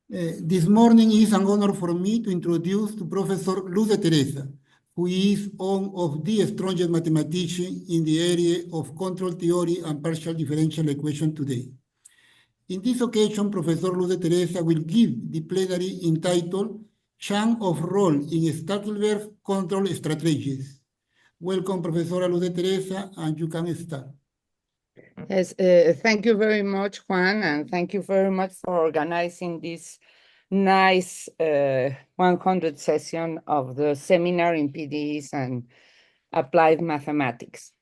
This morning is an honor for me to introduce to Professor Luz de Teresa, who is one of the strongest mathematicians in the area of control theory and partial differential equation today. In this occasion, Professor Luz de Teresa will give the plenary entitled Chance of Role in Stackelberg Control Strategies. Welcome, Professor Luz de Teresa, and you can start. Yes, thank you very much, Juan, and thank you very much for organizing this nice 100 session of the seminar in PDEs and applied mathematics.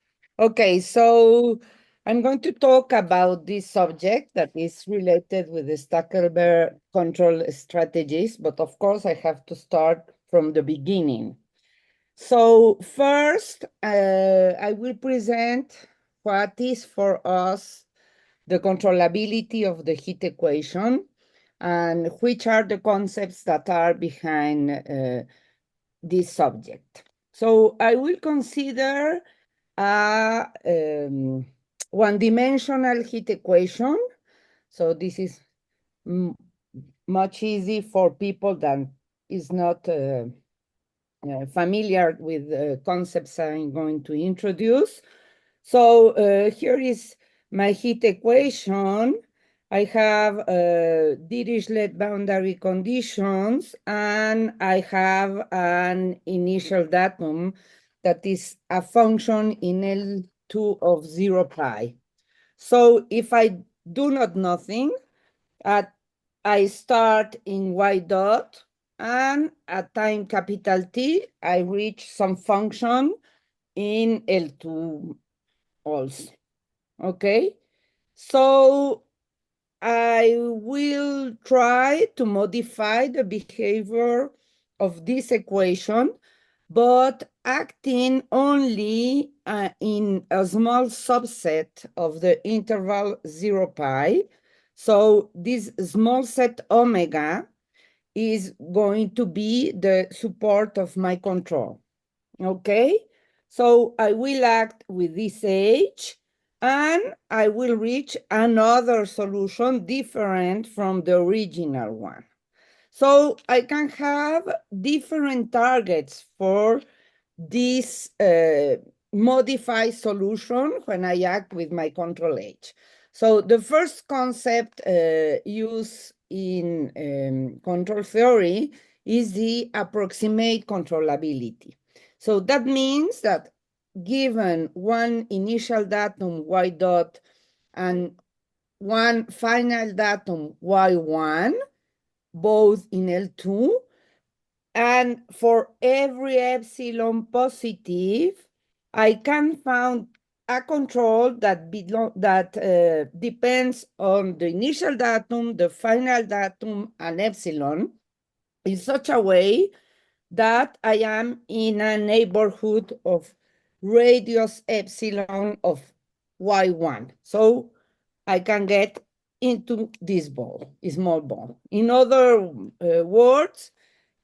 Okay, so I'm going to talk about this subject that is related with the Stackelberg control strategies, but of course I have to start from the beginning. So first, I will present what is for us the controllability of the heat equation and which are the concepts that are behind this subject. So I will consider a one-dimensional heat equation. So this is much easy for people that is not familiar with the concepts I'm going to introduce. So here is my heat equation. I have Dirichlet boundary conditions, and I have an initial datum that is a function in L2 of 0 pi. So if I do not nothing, I start in y dot, and at time capital T, I reach some function in L2 also, okay? So I will try to modify the behavior of this equation, but acting only in a small subset of the interval 0 pi. So this small set omega is going to be the support of my control, okay? So I will act with this H, and I will reach another solution different from the original one. So I can have different targets for this modified solution when I act with my control H. So the first concept used in control theory is the approximate controllability. So that means that given one initial datum y dot and one final datum y1, both in L2, and for every epsilon positive, I can find a control that depends on the initial datum, the final datum, and epsilon in such a way that I am in a neighborhood of radius epsilon of y1. So I can get into this ball, a small ball. In other words,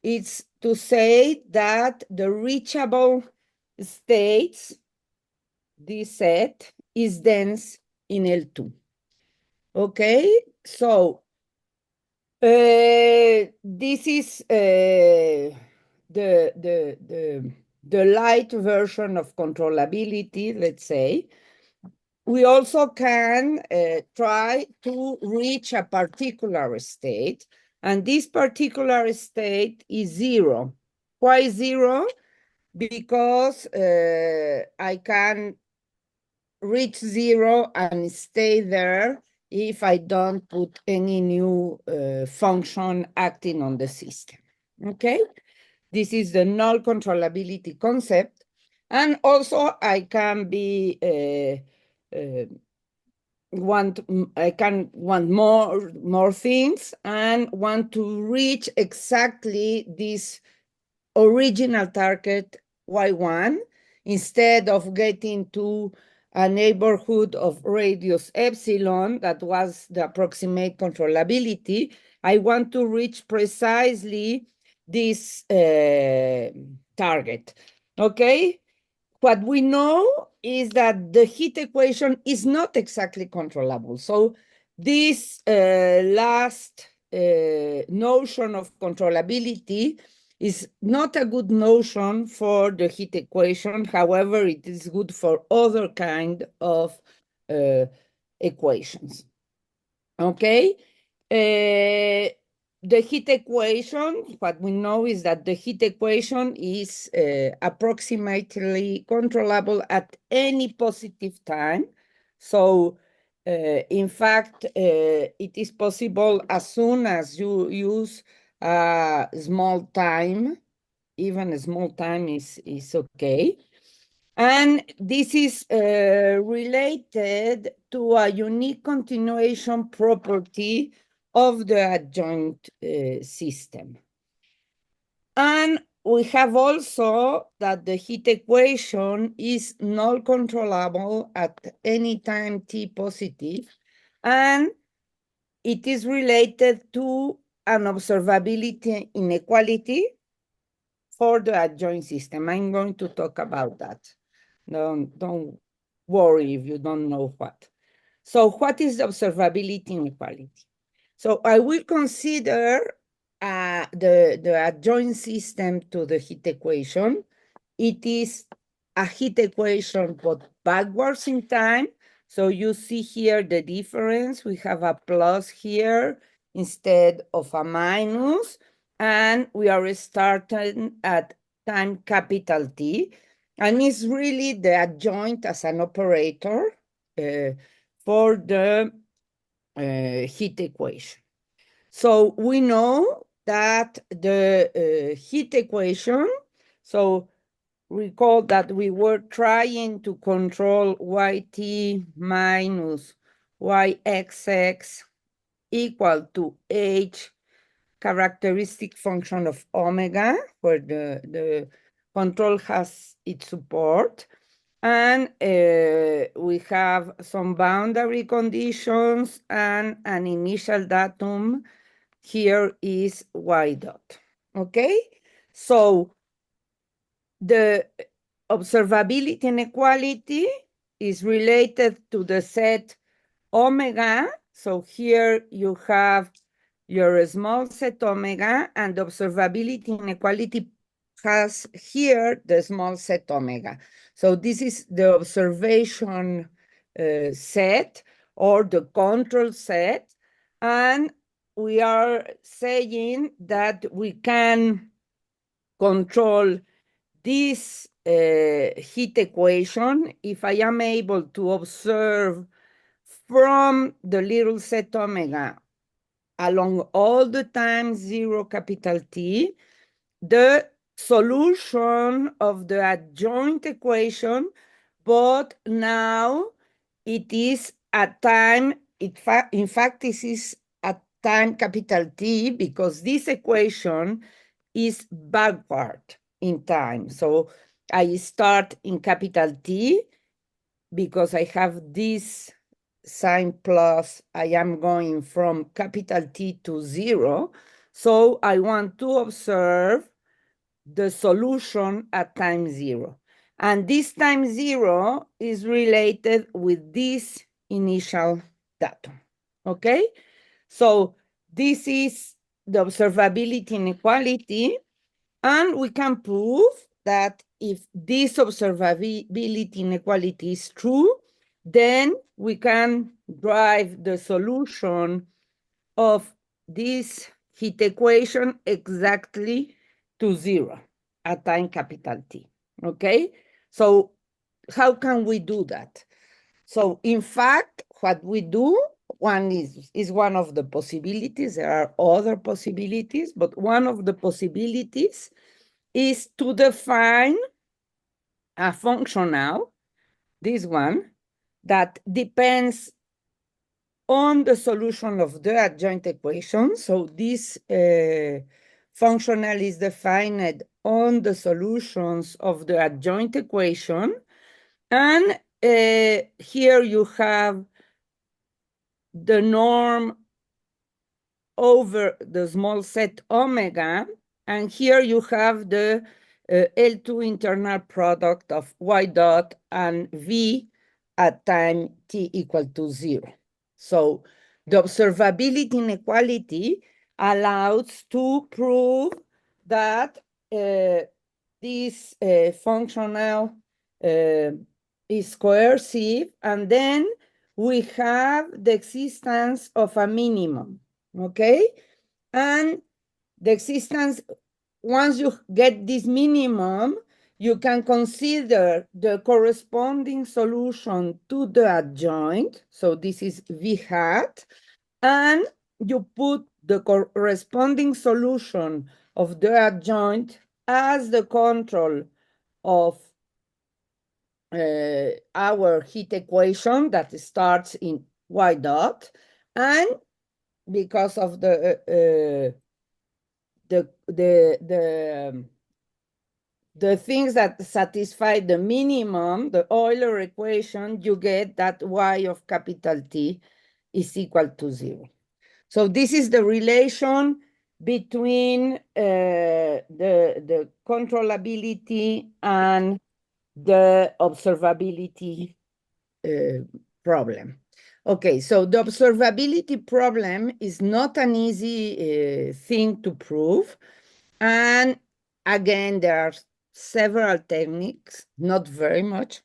it's to say that the reachable states, this set, is dense in L2. Okay, so this is the light version of controllability, let's say. We also can try to reach a particular state, and this particular state is 0. Why 0? Because I can reach 0 and stay there if I don't put any new function acting on the system, okay? This is the null controllability concept. And also I can be, I can want more things and want to reach exactly this original target y1 instead of getting to a neighborhood of radius epsilon that was the approximate controllability. I want to reach precisely this target, okay? What we know is that the heat equation is not exactly controllable. So this last notion of controllability is not a good notion for the heat equation. However, it is good for other kind of equations. Okay? The heat equation, what we know is that the heat equation is approximately controllable at any positive time. So, in fact, it is possible as soon as you use a small time, even a small time is okay. And this is related to a unique continuation property of the adjoint system. And we have also that the heat equation is null-controllable at any time t positive, and it is related to an observability inequality for the adjoint system. I'm going to talk about that. Don't worry if you don't know what. So what is the observability inequality? So I will consider the adjoint system to the heat equation. It is a heat equation, but backwards in time. So you see here the difference. We have a plus here instead of a minus, and we are starting at time capital T. And it's really the adjoint as an operator for the heat equation. So we know that the heat equation, so recall that we were trying to control yt minus yxx equal to h characteristic function of omega, where the control has its support. And we have some boundary conditions and an initial datum. Here is y dot, okay? So the observability inequality is related to the set omega. So here you have your small set omega, and the observability inequality has here the small set omega. So this is the observation set or the control set, and we are saying that we can control this heat equation if I am able to observe from the little set omega along all the time 0 capital T, the solution of the adjoint equation, but now it is at time, in fact, this is at time capital T, because this equation is backward in time. So I start in capital T because I have this sign plus, I am going from capital T to 0. So I want to observe the solution at time 0. And this time 0 is related with this initial datum, okay? So this is the observability inequality, and we can prove that if this observability inequality is true, then we can drive the solution of this heat equation exactly to 0 at time capital T, okay? So how can we do that? So in fact, what we do, one is one of the possibilities. There are other possibilities, but one of the possibilities is to define a functional, this one, that depends on the solution of the adjoint equation. So this functional is defined on the solutions of the adjoint equation. And here you have the norm over the small set omega. And here you have the L2 internal product of y dot and v at time t equal to 0. So the observability inequality allows to prove that this functional is coercive, and then we have the existence of a minimum, okay? And the existence, once you get this minimum, you can consider the corresponding solution to the adjoint. So this is V hat, and you put the corresponding solution of the adjoint as the control of our heat equation that starts in Y dot, and because of the things that satisfy the minimum, the Euler equation, you get that Y of capital T is equal to 0. So this is the relation between the controllability and the observability problem. Okay, so the observability problem is not an easy thing to prove. And again, there are several techniques, not very much,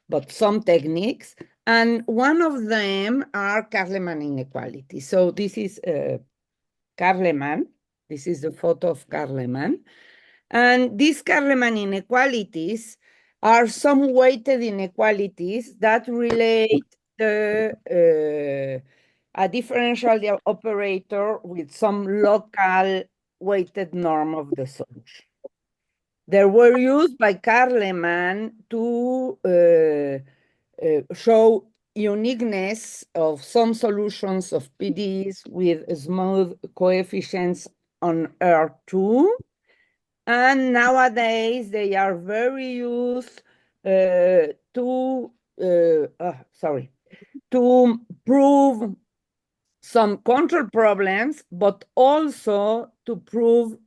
but some techniques. And one of them are Kahneman inequalities. So this is Kahneman. This is the photo of Kahneman. And these Kahneman inequalities are some weighted inequalities that relate a differential operator with some local weighted norm of the solution. They were used by Kahneman to show uniqueness of some solutions of PDEs with smooth coefficients on R2. And nowadays they are very used to prove some control problems, but also to prove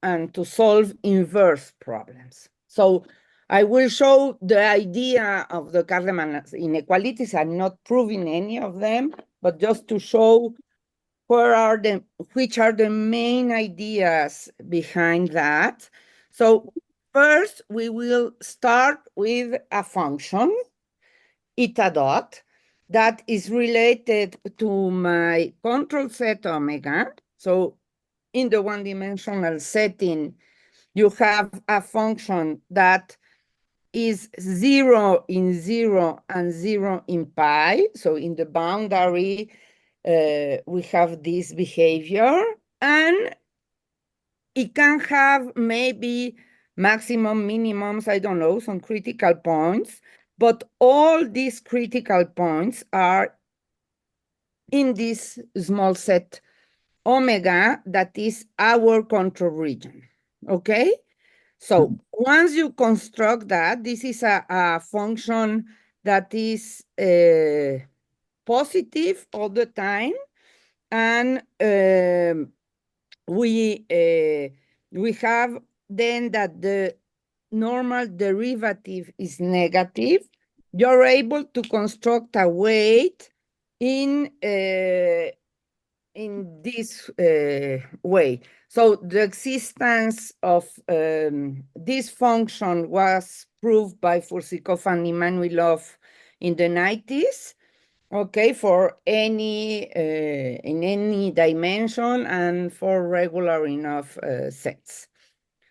and to solve inverse problems. So I will show the idea of the Kahneman inequalities. I'm not proving any of them, but just to show which are the main ideas behind that. So first, we will start with a function, eta dot, that is related to my control set omega. So in the one-dimensional setting, you have a function that is 0 in 0 and 0 in pi. So in the boundary, we have this behavior, and it can have maybe maximum, minimums, I don't know, some critical points, but all these critical points are in this small set omega that is our control region, okay? So once you construct that, this is a function that is positive all the time, and we have then that the normal derivative is negative. You're able to construct a weight in this way. So the existence of this function was proved by Fursikov and Emanuilov in the 90s, okay, for any in any dimension and for regular enough sets.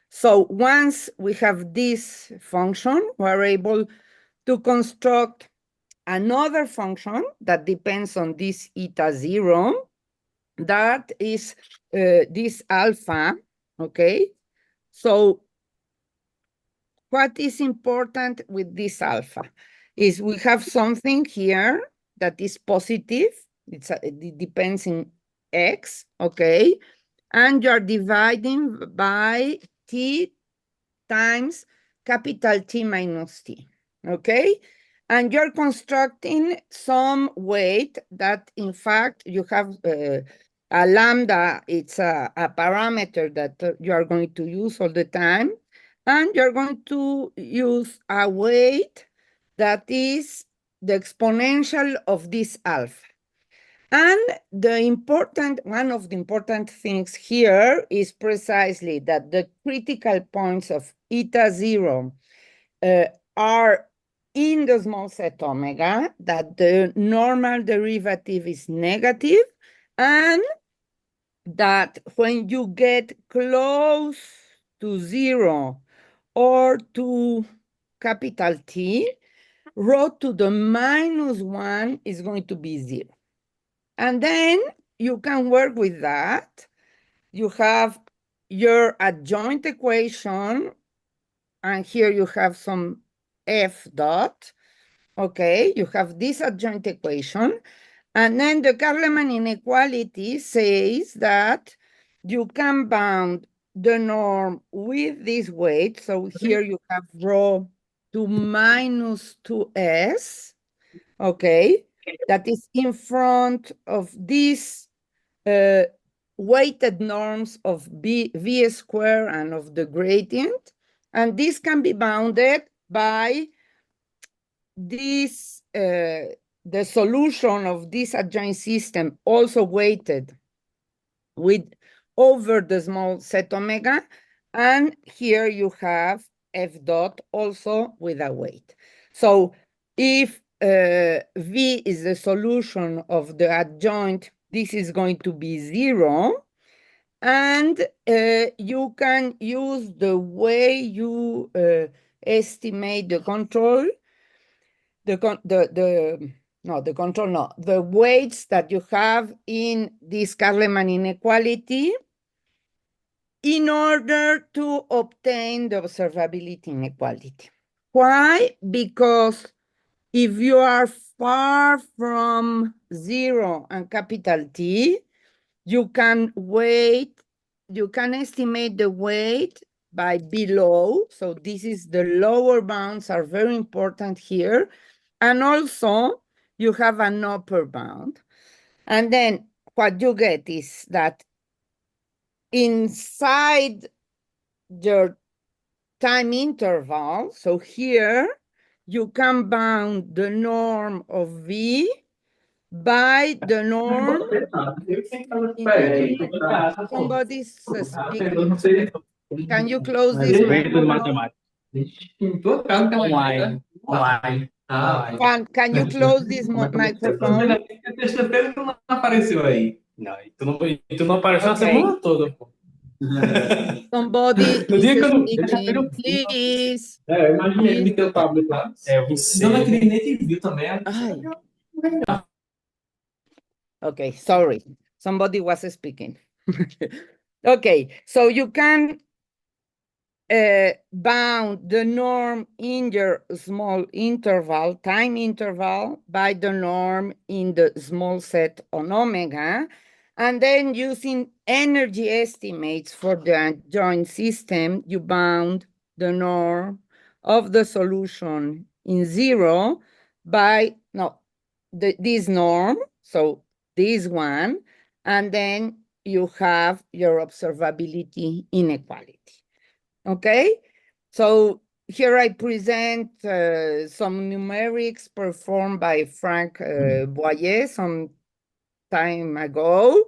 So once we have this function, we're able to construct another function that depends on this eta 0, that is this alpha, okay? So what is important with this alpha is we have something here that is positive. It depends in x, okay? And you're dividing by t times capital T minus t, okay? And you're constructing some weight that, in fact, you have a lambda. It's a parameter that you are going to use all the time. And you're going to use a weight that is the exponential of this alpha. And one of the important things here is precisely that the critical points of eta 0 are in the small set omega, that the normal derivative is negative, and that when you get close to 0 or to capital T, rho to the -1 is going to be 0. And then you can work with that. You have your adjoint equation, and here you have some F dot. Okay, you have this adjoint equation. And then the Karleman inequality says that you can bound the norm with this weight. So here you have rho to -2s, okay? That is in front of these weighted norms of v square and of the gradient. And this can be bounded by this, the solution of this adjoint system also weighted with over the small set omega. And here you have F dot also with a weight. So if V is the solution of the adjoint, this is going to be 0. And you can use the way you estimate the control, the weights that you have in this Karleman inequality in order to obtain the observability inequality. Why? Because if you are far from 0 and capital T, you can estimate the weight by below. So this is the lower bounds are very important here. And also you have an upper bound. And then what you get is that inside your time interval, so here you can bound the norm of V by the norm. Somebody's speaking. Can you close this microphone? Can you close this microphone? Terça-feira não apareceu aí. Não, tu não apareceu a semana toda, pô. Somebody No dia que eu não speaking, please. eu imaginei ele ter o tablet lá. Você. Dona Cris nem te viu também. Ai. Okay, sorry. Somebody was speaking. Okay, so you can bound the norm in your small interval, time interval, by the norm in the small set on omega, and then using energy estimates for the adjoint system, you bound the norm of the solution in 0 by, this norm, so this one, and then you have your observability inequality. Okay, so here I present some numerics performed by Frank Boyer some time ago.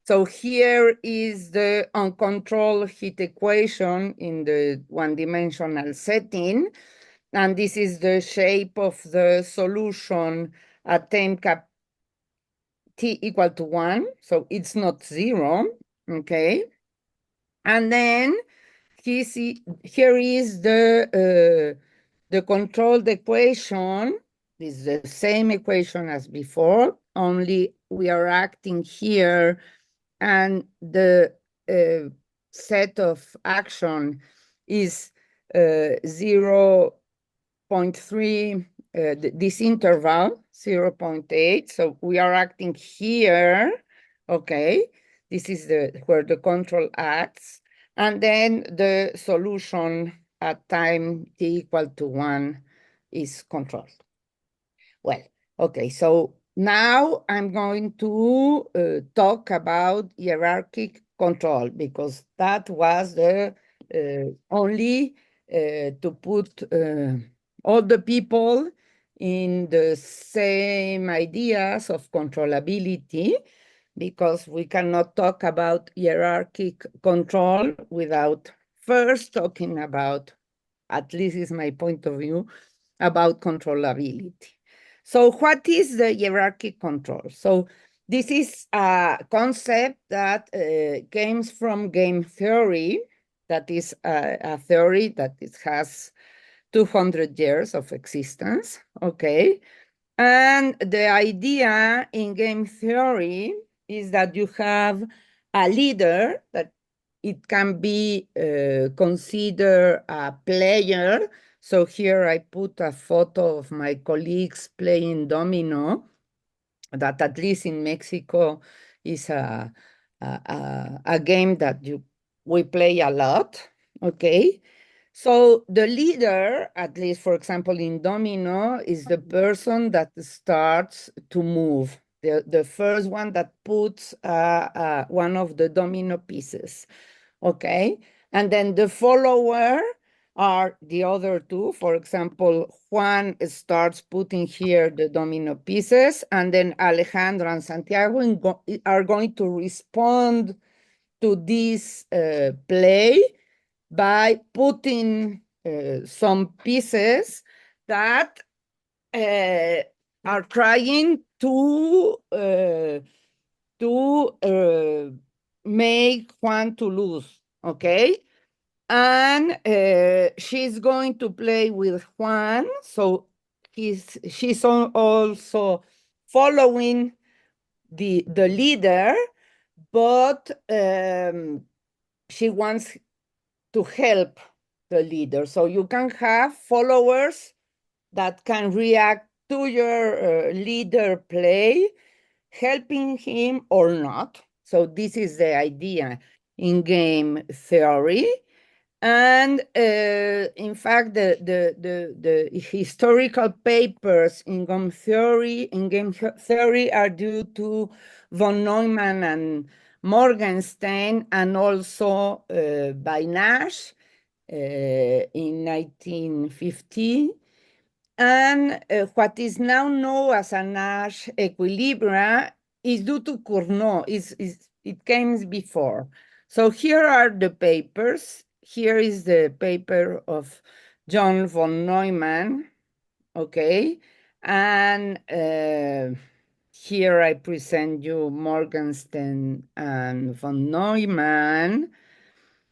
So here is the uncontrolled heat equation in the one-dimensional setting. And this is the shape of the solution at time cap T equal to 1. So it's not 0, okay? And then here is the controlled equation. This is the same equation as before, only we are acting here, and the set of action is 0.3, this interval, 0.8. So we are acting here, okay? This is where the control acts. And then the solution at time t equal to 1 is controlled. Well, okay, so now I'm going to talk about hierarchic control, because that was the only to put all the people in the same ideas of controllability, because we cannot talk about hierarchic control without first talking about, at least is my point of view, about controllability. So what is the hierarchic control? So this is a concept that comes from game theory, that is a theory that it has 200 years of existence, okay? And the idea in game theory is that you have a leader that it can be considered a player. So here I put a photo of my colleagues playing domino, that at least in Mexico is a game that we play a lot, okay? So the leader, at least for example in domino, is the person that starts to move, the first one that puts one of the domino pieces, okay? And then the follower are the other two. For example, Juan starts putting here the domino pieces, and then Alejandro and Santiago are going to respond to this play by putting some pieces that are trying to make Juan to lose, okay? And she's going to play with Juan, so she's also following the leader, but she wants to help the leader. So you can have followers that can react to your leader play, helping him or not. So this is the idea in game theory. And in fact, the historical papers in game theory are due to von Neumann and Morgenstern, and also by Nash in 1950. And what is now known as a Nash equilibria is due to Cournot. It came before. So here are the papers. Here is the paper of John von Neumann, okay? And here I present you Morgenstern and von Neumann.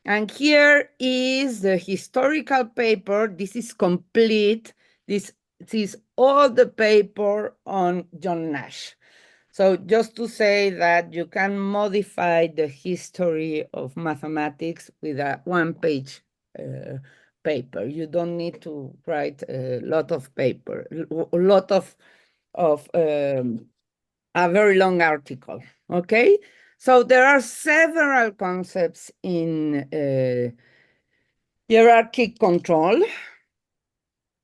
And here is the historical paper. This is complete. This is all the paper on John Nash. So just to say that you can modify the history of mathematics with a one-page paper. You don't need to write a lot of paper, a lot of a very long article, okay? So there are several concepts in hierarchic control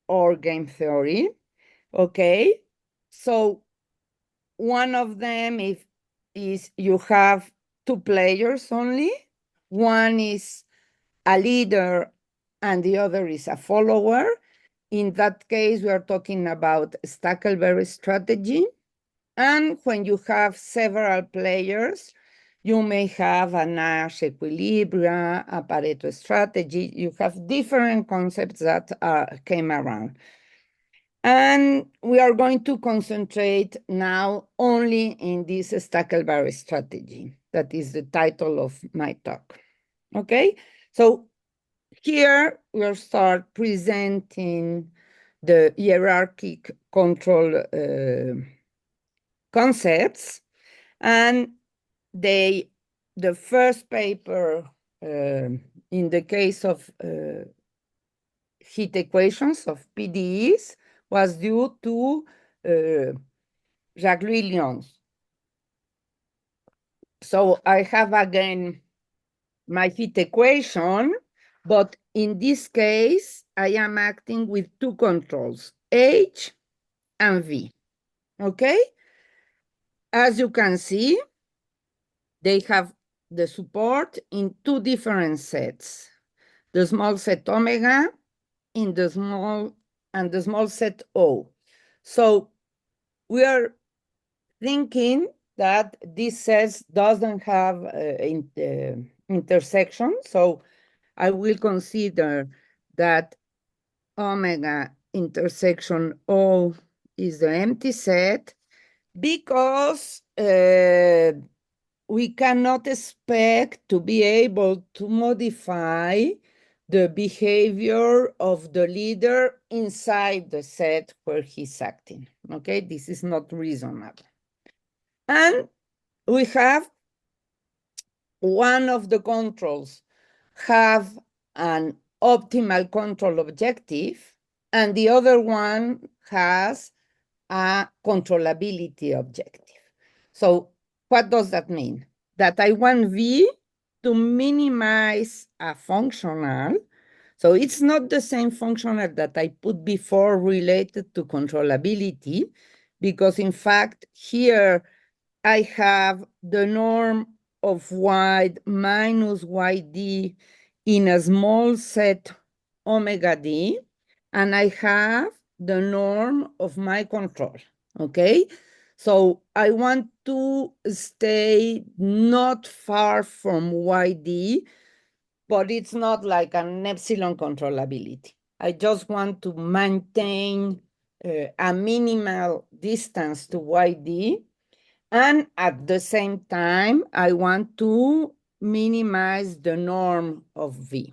or game theory, okay? So one of them is you have two players only. One is a leader and the other is a follower. In that case, we are talking about Stackelberg strategy. And when you have several players, you may have a Nash equilibria, a Pareto strategy. You have different concepts that came around. And we are going to concentrate now only in this Stackelberg strategy. That is the title of my talk, okay? So here we'll start presenting the hierarchic control concepts, and the first paper in the case of heat equations of PDEs was due to Jacques-Louis Lyons. So I have again my heat equation, but in this case, I am acting with two controls, H and V, okay? As you can see, they have the support in two different sets, the small set omega in the small set O. So we are thinking that this set doesn't have intersection. So I will consider that omega intersection O is the empty set because we cannot expect to be able to modify the behavior of the leader inside the set where he's acting. Okay, this is not reasonable. And we have one of the controls have an optimal control objective, and the other one has a controllability objective. So what does that mean? That I want V to minimize a functional. So it's not the same functional that I put before related to controllability, because in fact, here I have the norm of y minus yd in a small set omega d, and I have the norm of my control, okay? So I want to stay not far from yd, but it's not like an epsilon controllability. I just want to maintain a minimal distance to yd, and at the same time, I want to minimize the norm of V.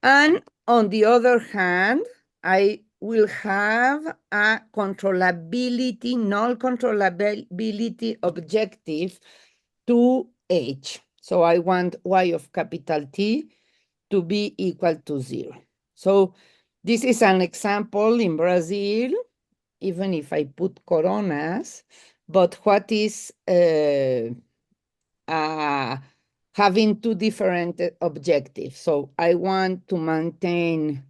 And on the other hand, I will have a controllability, null controllability objective to H. So I want Y of capital T to be equal to 0. So this is an example in Brazil, even if I put coronas, but what is having two different objectives. So I want to maintain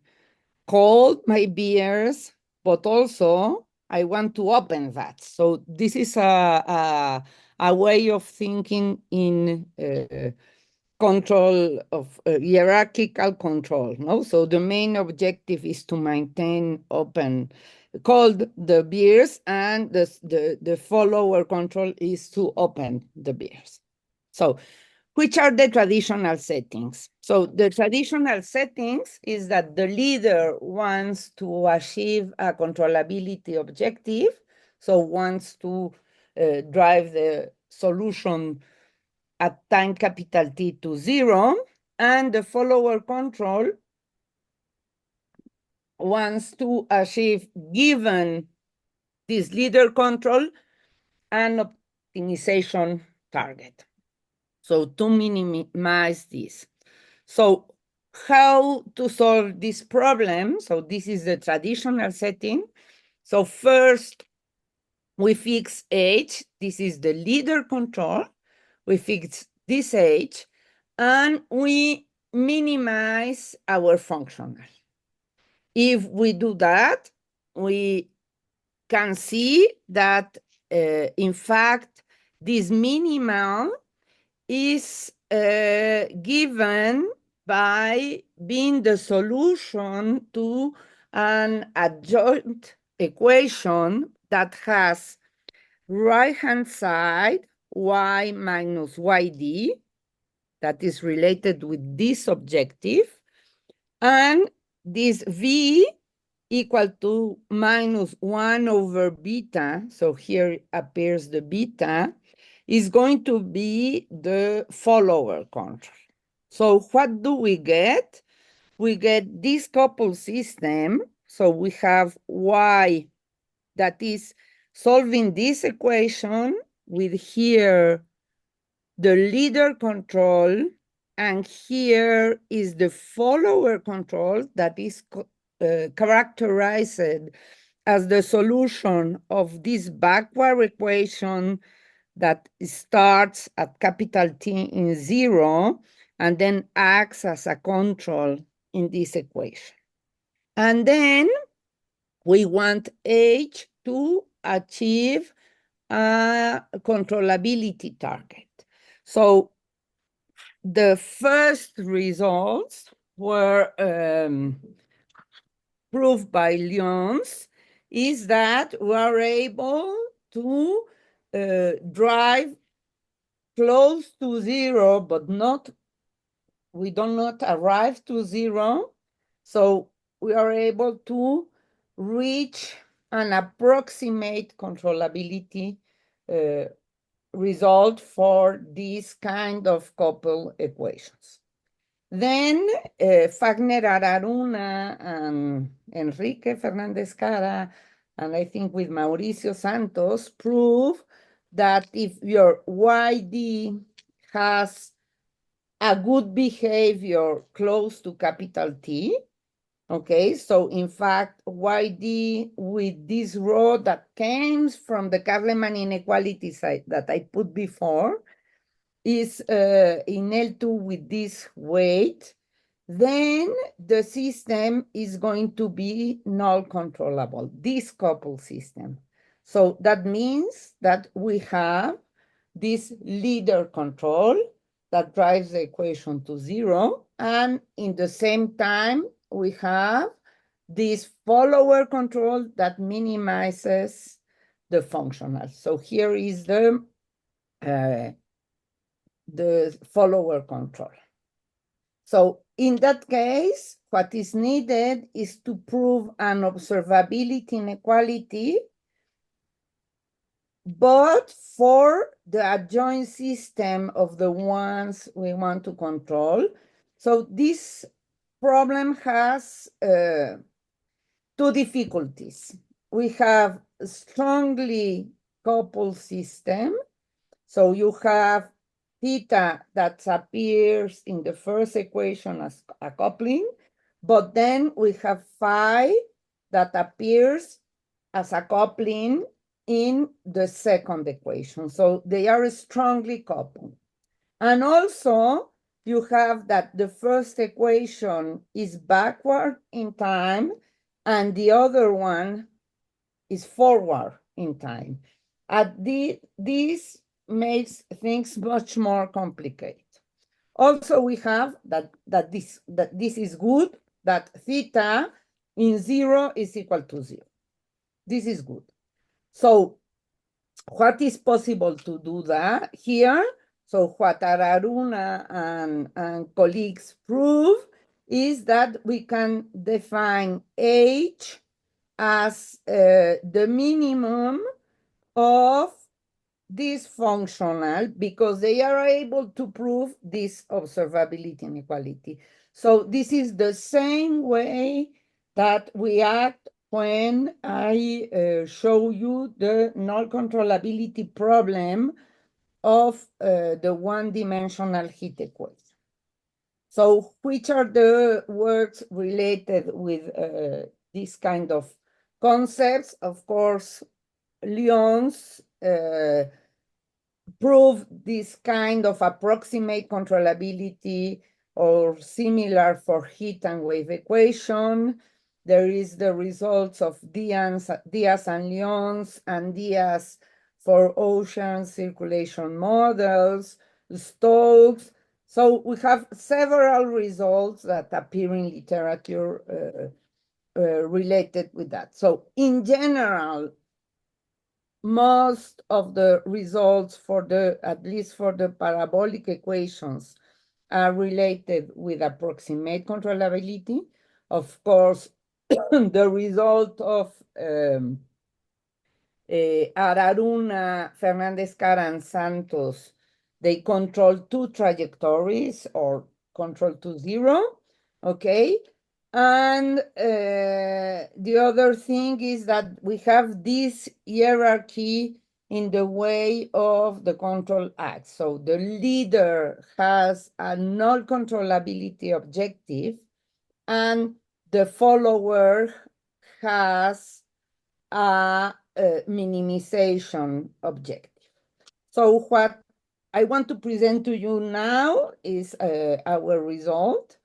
cold my beers, but also I want to open that. So this is a way of thinking in control of hierarchical control, no? So the main objective is to maintain open cold the beers, and the follower control is to open the beers. So which are the traditional settings? So the traditional settings is that the leader wants to achieve a controllability objective, so wants to drive the solution at time capital T to 0, and the follower control wants to achieve, given this leader control, an optimization target. So to minimize this. So how to solve this problem? So this is the traditional setting. So first, we fix H. This is the leader control. We fix this H, and we minimize our functional. If we do that, we can see that, in fact, this minimal is given by being the solution to an adjoint equation that has right-hand side y minus yd, that is related with this objective, and this v equal to minus 1 over beta, so here appears the beta, is going to be the follower control. So what do we get? We get this coupled system. So we have y that is solving this equation with here the leader control, and here is the follower control that is characterized as the solution of this backward equation that starts at capital T in 0 and then acts as a control in this equation. And then we want H to achieve a controllability target. So the first results were proved by Lyons is that we are able to drive close to zero, but we do not arrive to zero. So we are able to reach an approximate controllability result for these kind of couple equations. Then Fagner Araruna and Enrique Fernandez Cara, and I think with Mauricio Santos, prove that if your YD has a good behavior close to capital T, okay, so in fact, YD with this rho that came from the Kahneman inequality side that I put before is in L2 with this weight, then the system is going to be null controllable, this couple system. So that means that we have this leader control that drives the equation to zero, and in the same time, we have this follower control that minimizes the functional. So here is the follower control. So in that case, what is needed is to prove an observability inequality, but for the adjoint system of the ones we want to control. So this problem has two difficulties. We have a strongly coupled system. So you have theta that appears in the first equation as a coupling, but then we have phi that appears as a coupling in the second equation. So they are strongly coupled. And also you have that the first equation is backward in time and the other one is forward in time. This makes things much more complicated. Also, we have that this is good, that theta in 0 is equal to 0. This is good. So what is possible to do that here? So what Araruna and colleagues prove is that we can define H as the minimum of this functional because they are able to prove this observability inequality. So this is the same way that we act when I show you the null controllability problem of the one-dimensional heat equation. So which are the works related with this kind of concepts? Of course, Lyon's prove this kind of approximate controllability or similar for heat and wave equation. There is the results of Diaz and Lyon's and Diaz for ocean circulation models, Stokes. So we have several results that appear in literature related with that. So in general, most of the results for at least for the parabolic equations are related with approximate controllability. Of course, the result of Araruna, Fernandez Cara, and Santos, they control two trajectories or control to 0, okay? And the other thing is that we have this hierarchy in the way of the control acts. So the leader has a null controllability objective and the follower has a minimization objective. So what I want to present to you now is our result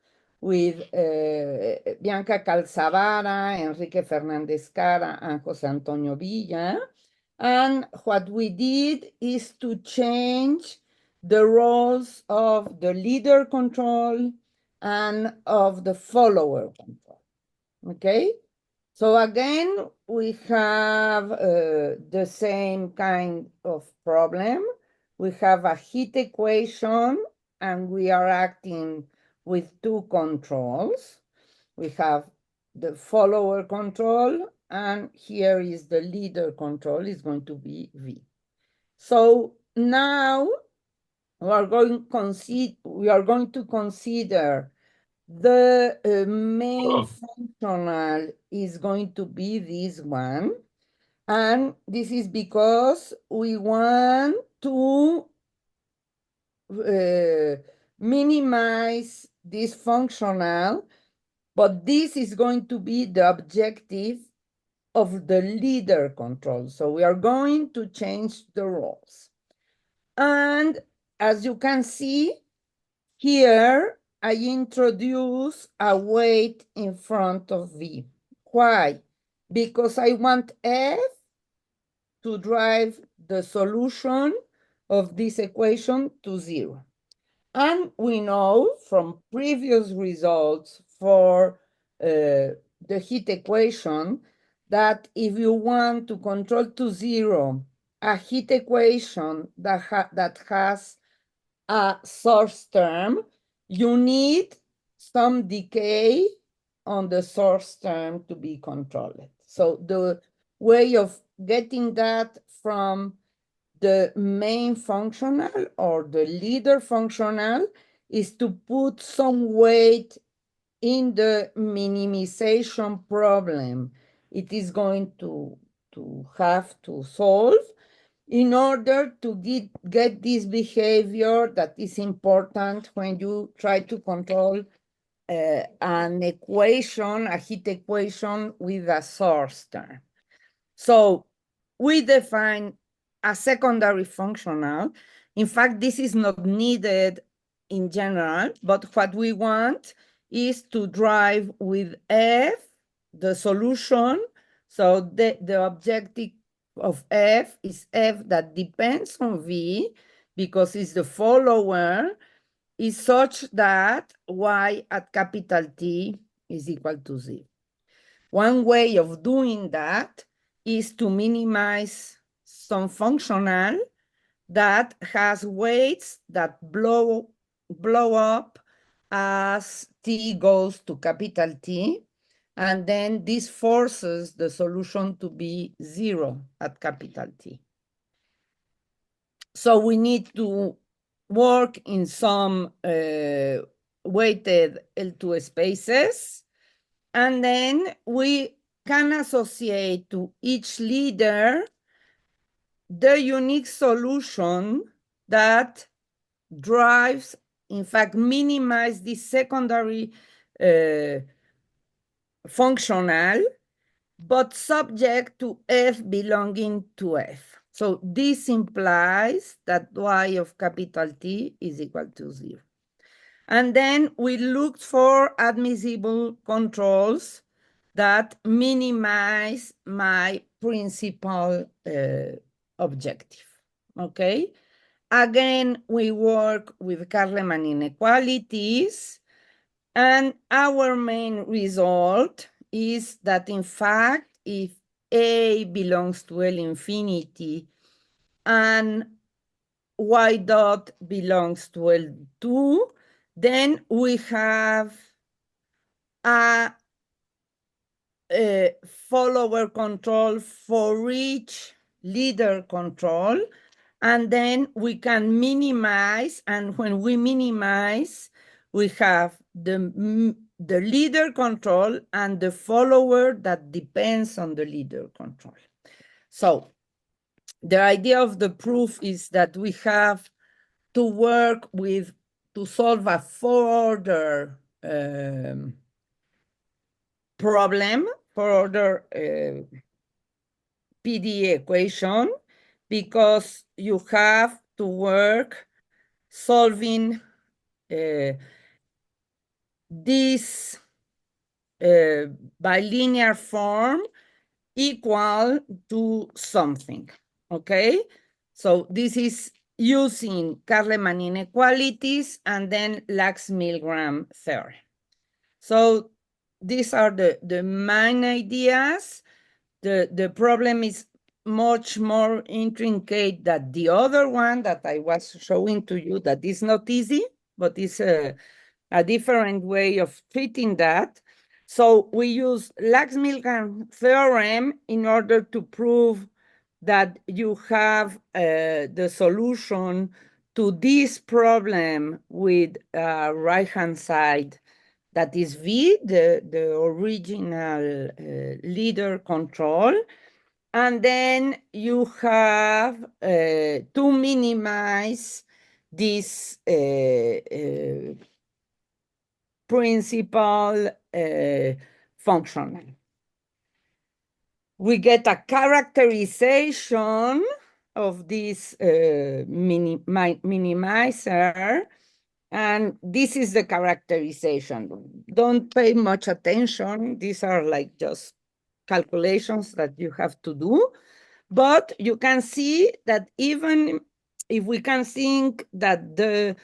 with Bianca Calzavara, Enrique Fernandez Cara, and Jose Antonio Villa. And what we did is to change the roles of the leader control and of the follower control, okay? So again, we have the same kind of problem. We have a heat equation, and we are acting with two controls. We have the follower control, and here is the leader control, is going to be V. So now we are going to consider the main functional is going to be this one. And this is because we want to minimize this functional, but this is going to be the objective of the leader control. So we are going to change the roles. And as you can see here, I introduce a weight in front of V. Why? Because I want F to drive the solution of this equation to 0. And we know from previous results for the heat equation that if you want to control to 0 a heat equation that has a source term, you need some decay on the source term to be controlled. So the way of getting that from the main functional or the leader functional is to put some weight in the minimization problem it is going to have to solve in order to get this behavior that is important when you try to control an equation, a heat equation with a source term. So we define a secondary functional. In fact, this is not needed in general, but what we want is to drive with F the solution. So the objective of F is F that depends on V because it's the follower, is such that Y at capital T is equal to 0. One way of doing that is to minimize some functional that has weights that blow up as T goes to capital T, and then this forces the solution to be 0 at capital T. So we need to work in some weighted L2 spaces, and then we can associate to each leader the unique solution that drives, in fact, minimize the secondary functional, but subject to F belonging to F. So this implies that Y of capital T is equal to 0. And then we looked for admissible controls that minimize my principal objective, okay? Again, we work with Kahneman inequalities, and our main result is that, in fact, if A belongs to L infinity and Y dot belongs to L2, then we have a follower control for each leader control, and then we can minimize, and when we minimize, we have the leader control and the follower that depends on the leader control. So the idea of the proof is that we have to work with, to solve a four-order problem, four-order PDE equation, because you have to work solving this bilinear form equal to something, okay? So this is using Kahneman inequalities and then Lax-Milgram theorem. So these are the main ideas. The problem is much more intricate than the other one that I was showing to you, that is not easy, but it's a different way of treating that. So we use Lax-Milgram theorem in order to prove that you have the solution to this problem with right-hand side, that is V, the original leader control. And then you have to minimize this principal functional. We get a characterization of this minimizer, and this is the characterization. Don't pay much attention. These are like just calculations that you have to do. But you can see that even if we can think that the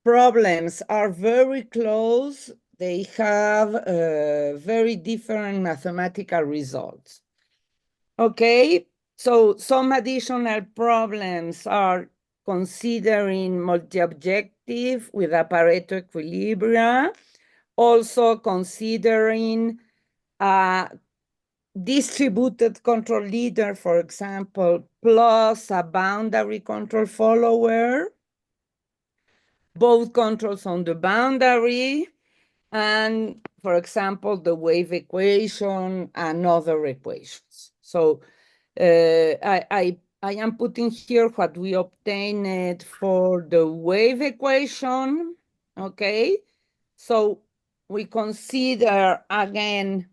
problems are very close, they have very different mathematical results. Okay, so some additional problems are considering multi-objective with a Pareto equilibria, also considering a distributed control leader, for example, plus a boundary control follower, both controls on the boundary, and, for example, the wave equation and other equations. So I am putting here what we obtained for the wave equation, okay? So we consider, again,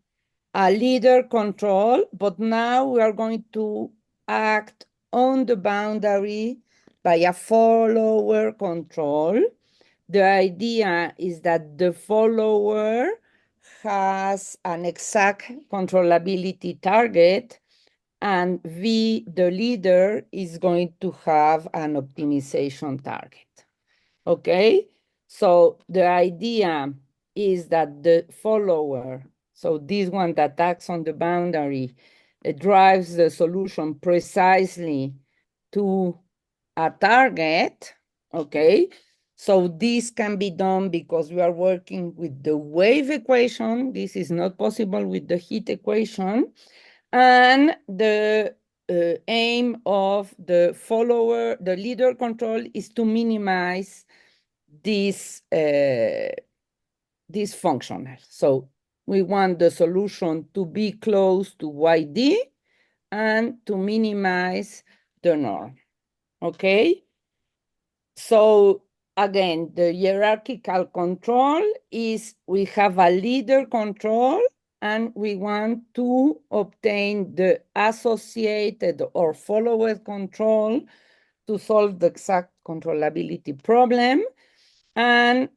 a leader control, but now we are going to act on the boundary by a follower control. The idea is that the follower has an exact controllability target, and V, the leader, is going to have an optimization target. Okay? So the idea is that the follower, so this one that acts on the boundary, drives the solution precisely to a target, okay? So this can be done because we are working with the wave equation. This is not possible with the heat equation. And the aim of the follower, the leader control, is to minimize this functional. So we want the solution to be close to YD and to minimize the norm, okay? So again, the hierarchical control is we have a leader control and we want to obtain the associated or follower control to solve the exact controllability problem, and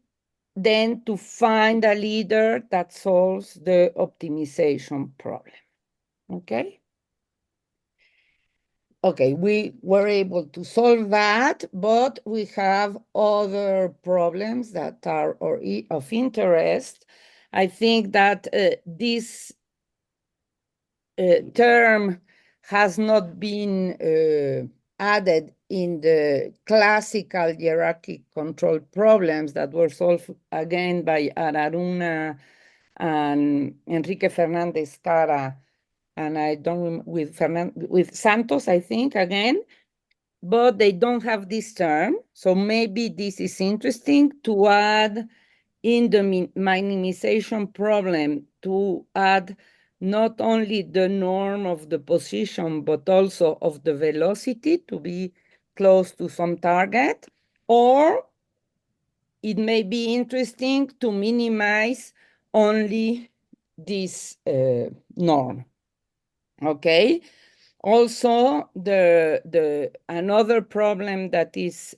then to find a leader that solves the optimization problem, okay? Okay, we were able to solve that, but we have other problems that are of interest. I think that this term has not been added in the classical hierarchic control problems that were solved again by Araruna and Enrique Fernandez Cara, and I don't with Santos, I think, again, but they don't have this term. So maybe this is interesting to add in the minimization problem, to add not only the norm of the position, but also of the velocity to be close to some target. Or it may be interesting to minimize only this norm, okay? Also, another problem that is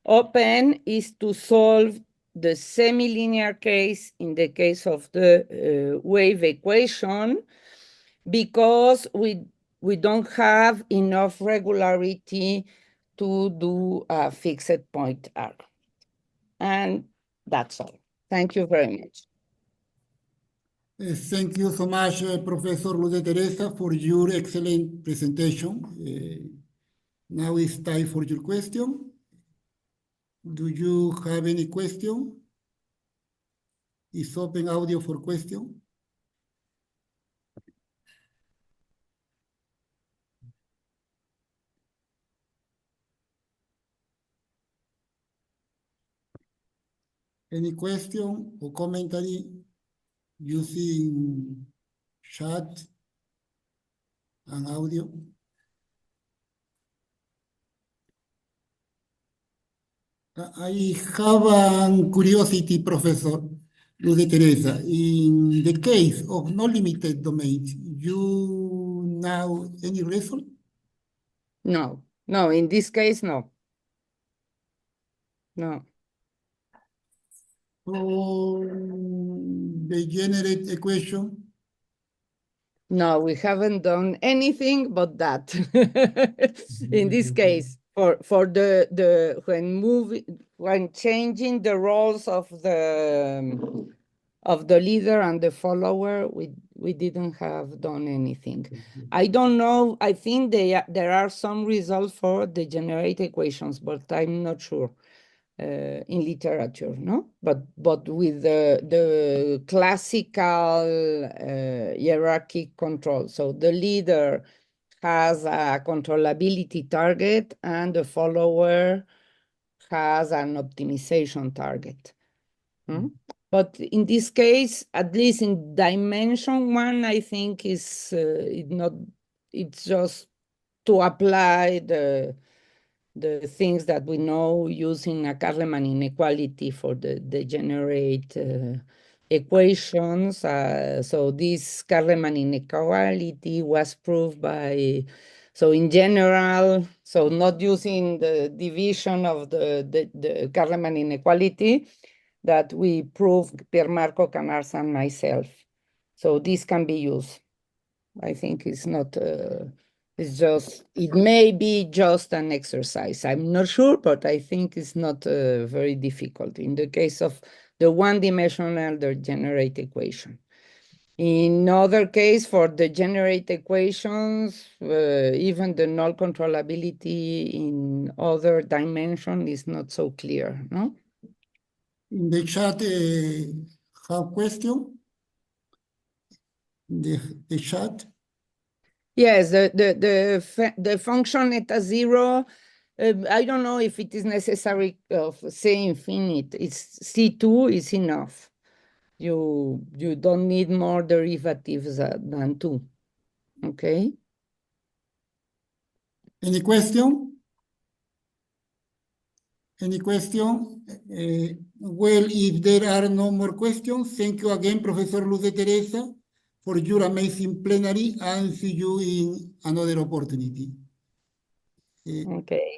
open is to solve the semi-linear case in the case of the wave equation, because we don't have enough regularity to do a fixed point argument. And that's all. Thank you very much. Thank you so much, Professor Luz Teresa, for your excellent presentation. Now it's time for your question. Do you have any question? Is open audio for question. Any question or commentary using chat and audio? I have a curiosity, Professor Luz Teresa. In the case of no limited domains, you know any result? No, no, in this case, no. No. For the generate equation? No, we haven't done anything but that. In this case, for the when changing the roles of the leader and the follower, we didn't have done anything. I don't know. I think there are some results for the generate equations, but I'm not sure. In literature, no? But with the classical hierarchic control. So the leader has a controllability target and the follower has an optimization target. But in this case, at least in dimension one, I think it's just to apply the things that we know using a Kahneman inequality for the generate equations. So this Kahneman inequality was proved by, so in general, so not using the division of the Kahneman inequality that we proved, Piermarco, Canarsa, and myself. So this can be used. I think it's not, it may be just an exercise. I'm not sure, but I think it's not very difficult in the case of the one-dimensional generate equation. In other case, for the generate equations, even the null controllability in other dimension is not so clear, no? In the chat, have question? The chat? Yes, the function eta zero, I don't know if it is necessary of say infinite. It's C2 is enough. You don't need more derivatives than 2. Okay. Any question? Any question? Well, if there are no more questions, thank you again, Professor Luz Teresa, for your amazing plenary, and see you in another opportunity. Okay.